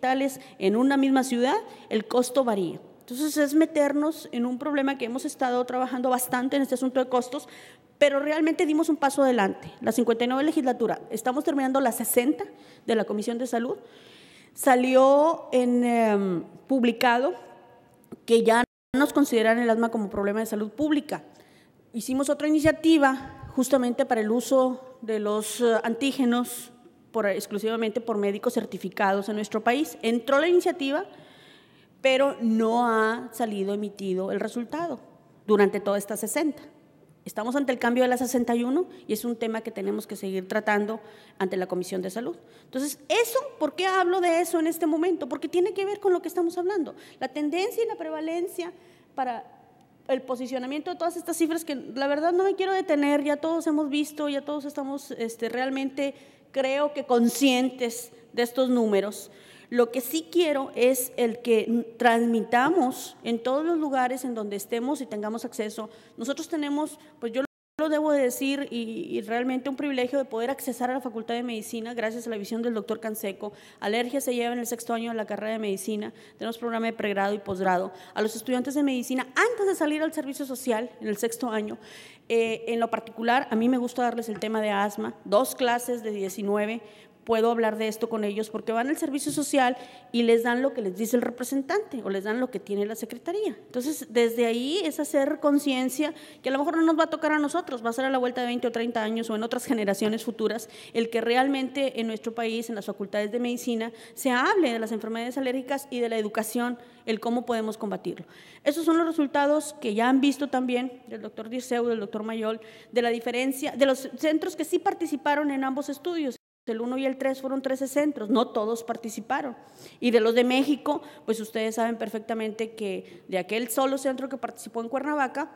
hospitales en una misma ciudad, el costo varía. Entonces es meternos en un problema que hemos estado trabajando bastante en este asunto de costos, pero realmente dimos un paso adelante. La 59 legislatura, estamos terminando la 60 de la Comisión de Salud, salió publicado que ya nos consideran el asma como problema de salud pública. Hicimos otra iniciativa justamente para el uso de los antígenos exclusivamente por médicos certificados en nuestro país. Entró la iniciativa, pero no ha salido emitido el resultado durante toda esta 60. Estamos ante el cambio de la 61 y es un tema que tenemos que seguir tratando ante la Comisión de Salud. Entonces, ¿por qué hablo de eso en este momento? Porque tiene que ver con lo que estamos hablando. La tendencia y la prevalencia para el posicionamiento de todas estas cifras que la verdad no me quiero detener, ya todos hemos visto, ya todos estamos realmente creo que conscientes de estos números. Lo que sí quiero es el que transmitamos en todos los lugares en donde estemos y tengamos acceso. Nosotros tenemos, pues yo lo debo de decir, y realmente un privilegio de poder accesar a la Facultad de Medicina gracias a la visión del doctor Canseco. Alergia se lleva en el 6º año de la carrera de Medicina, tenemos programa de pregrado y posgrado. A los estudiantes de Medicina, antes de salir al servicio social, en el 6º año, en lo particular, a mí me gusta darles el tema de asma, 2 clases de 19, puedo hablar de esto con ellos porque van al servicio social y les dan lo que les dice el representante o les dan lo que tiene la secretaría. Entonces, desde ahí es hacer conciencia que a lo mejor no nos va a tocar a nosotros, va a ser a la vuelta de 20 o 30 años o en otras generaciones futuras, el que realmente en nuestro país, en las facultades de medicina, se hable de las enfermedades alérgicas y de la educación, el cómo podemos combatirlo. Esos son los resultados que ya han visto también del doctor Dirceu, del doctor Mayol, de la diferencia, de los centros que sí participaron en ambos estudios. El 1 y el 3 fueron 13 centros, no todos participaron. Y de los de México, pues ustedes saben perfectamente que de aquel solo centro que participó en Cuernavaca,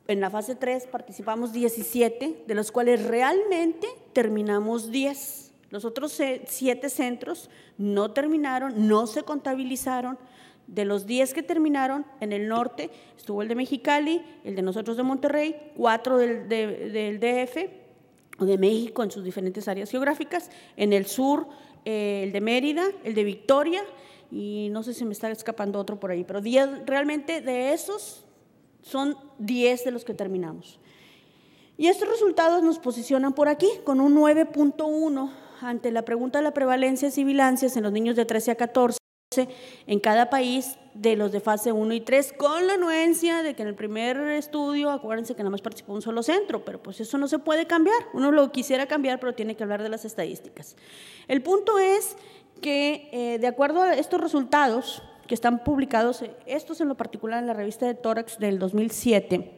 en la fase 3 participamos 17, de los cuales realmente terminamos 10. Los otros 7 centros no terminaron, no se contabilizaron. De los 10 que terminaron, en el norte estuvo el de Mexicali, el de nosotros de Monterrey, 4 del DF, o de México en sus diferentes áreas geográficas, en el sur el de Mérida, el de Victoria y no sé si me está escapando otro por ahí, pero 10, realmente de esos son 10 de los que terminamos. Y estos resultados nos posicionan por aquí con un 9.1 ante la pregunta de la prevalencia de sibilancias en los niños de 13 a 14 en cada país de los de fase 1 y 3, con la anuencia de que en el primer estudio, acuérdense que nada más participó un solo centro, pero pues eso no se puede cambiar, uno lo quisiera cambiar, pero tiene que hablar de las estadísticas. El punto es que de acuerdo a estos resultados que están publicados, estos en lo particular en la revista de Tórax del 2007,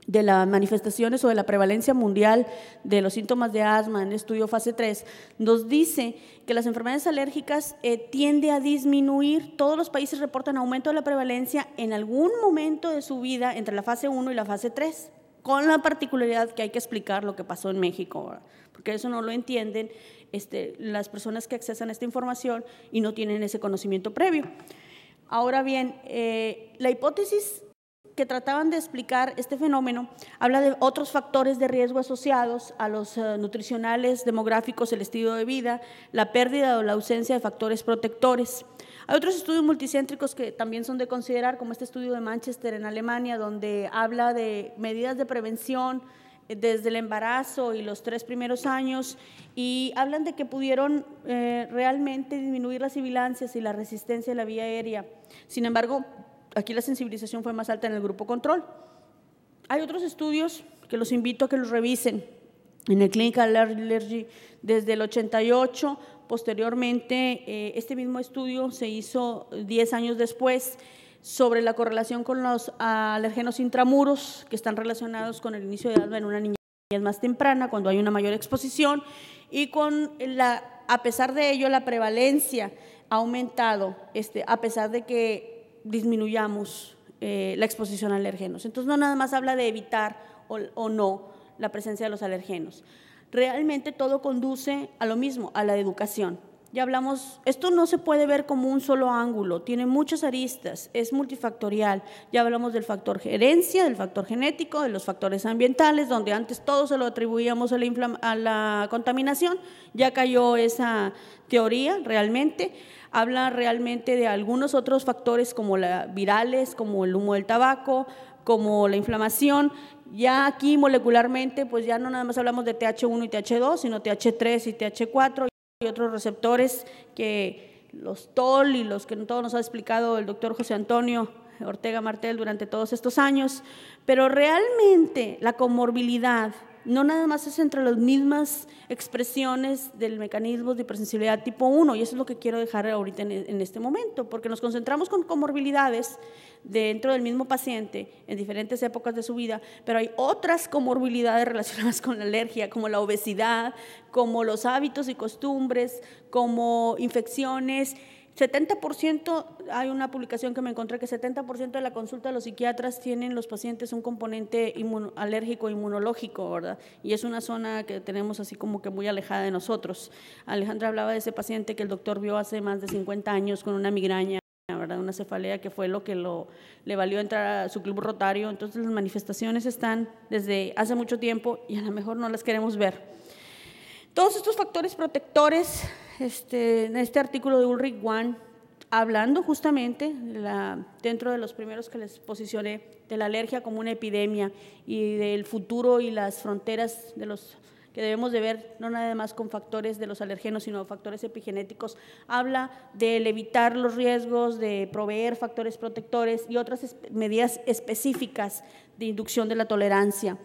de las manifestaciones o de la prevalencia mundial de los síntomas de asma en el estudio fase 3, nos dice que las enfermedades alérgicas tiende a disminuir. Todos los países reportan aumento de la prevalencia en algún momento de su vida entre la fase 1 y la fase 3, con la particularidad que hay que explicar lo que pasó en México, ¿verdad? Porque eso no lo entienden las personas que accesan a esta información y no tienen ese conocimiento previo. Ahora bien, la hipótesis que trataban de explicar este fenómeno habla de otros factores de riesgo asociados a los nutricionales, demográficos, el estilo de vida, la pérdida o la ausencia de factores protectores. Hay otros estudios multicéntricos que también son de considerar, como este estudio de Manchester en Alemania, donde habla de medidas de prevención desde el embarazo y los 3 primeros años, y hablan de que pudieron realmente disminuir las sibilancias y la resistencia de la vía aérea. Sin embargo, aquí la sensibilización fue más alta en el grupo control. Hay otros estudios que los invito a que los revisen. En el Clinical Allergy desde el 88, posteriormente este mismo estudio se hizo 10 años después sobre la correlación con los alérgenos intramuros que están relacionados con el inicio de asma en una niñez más temprana, cuando hay una mayor exposición, y a pesar de ello la prevalencia ha aumentado, a pesar de que disminuyamos la exposición a alérgenos. Entonces, no nada más habla de evitar o no la presencia de los alérgenos. Realmente todo conduce a lo mismo, a la educación. Ya hablamos, esto no se puede ver como un solo ángulo, tiene muchas aristas, es multifactorial. Ya hablamos del factor herencia, del factor genético, de los factores ambientales, donde antes todo se lo atribuíamos a la contaminación, ya cayó esa teoría realmente. Habla realmente de algunos otros factores como virales, como el humo del tabaco, como la inflamación. Ya aquí molecularmente, pues ya no nada más hablamos de TH1 y TH2, sino TH3 y TH4 y otros receptores que los TOL y los que todo nos ha explicado el doctor José Antonio Ortega Martel durante todos estos años. Pero realmente la comorbilidad no nada más es entre las mismas expresiones del mecanismo de hipersensibilidad tipo 1, y eso es lo que quiero dejar ahorita en este momento, porque nos concentramos con comorbilidades dentro del mismo paciente en diferentes épocas de su vida, pero hay otras comorbilidades relacionadas con la alergia, como la obesidad, como los hábitos y costumbres, como infecciones. 70%, hay una publicación que me encontré que 70% de la consulta de los psiquiatras tienen los pacientes un componente alérgico inmunológico, ¿verdad? Y es una zona que tenemos así como que muy alejada de nosotros. Alejandra hablaba de ese paciente que el doctor vio hace más de 50 años con una migraña, ¿verdad? Una cefalea que fue lo que le valió entrar a su club rotario. Entonces las manifestaciones están desde hace mucho tiempo y a lo mejor no las queremos ver. Todos estos factores protectores, en este artículo de Ulrich Wahn, hablando justamente dentro de los primeros que les posicioné, de la alergia como una epidemia y del futuro y las fronteras de los que debemos de ver, no nada más con factores de los alergenos, sino factores epigenéticos, habla del evitar los riesgos, de proveer factores protectores y otras medidas específicas de inducción de la tolerancia.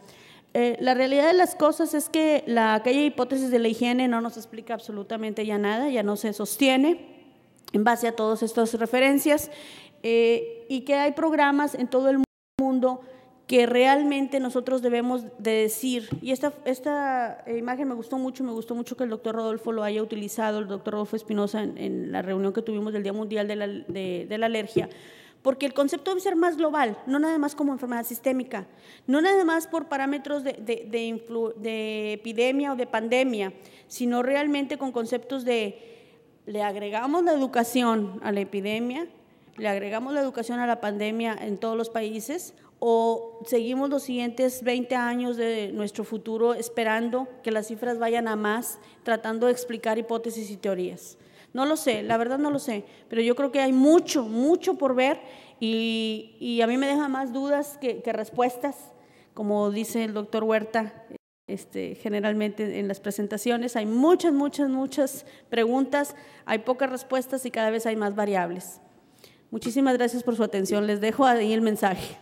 La realidad de las cosas es que aquella hipótesis de la higiene no nos explica absolutamente ya nada, ya no se sostiene en base a todas estas referencias, y que hay programas en todo el mundo que realmente nosotros debemos de decir, y esta imagen me gustó mucho que el doctor Rodolfo lo haya utilizado, el doctor Rodolfo Espinosa en la reunión que tuvimos del Día Mundial de la Alergia, porque el concepto debe ser más global, no nada más como enfermedad sistémica, no nada más por parámetros de epidemia o de pandemia, sino realmente con conceptos le agregamos la educación a la epidemia, le agregamos la educación a la pandemia en todos los países, o seguimos los siguientes 20 años de nuestro futuro esperando que las cifras vayan a más, tratando de explicar hipótesis y teorías. No lo sé, la verdad no lo sé, pero yo creo que hay mucho por ver y a mí me deja más dudas que respuestas, como dice el doctor Huerta, generalmente en las presentaciones hay muchas preguntas, hay pocas respuestas y cada vez hay más variables. Muchísimas gracias por su atención, les dejo ahí el mensaje.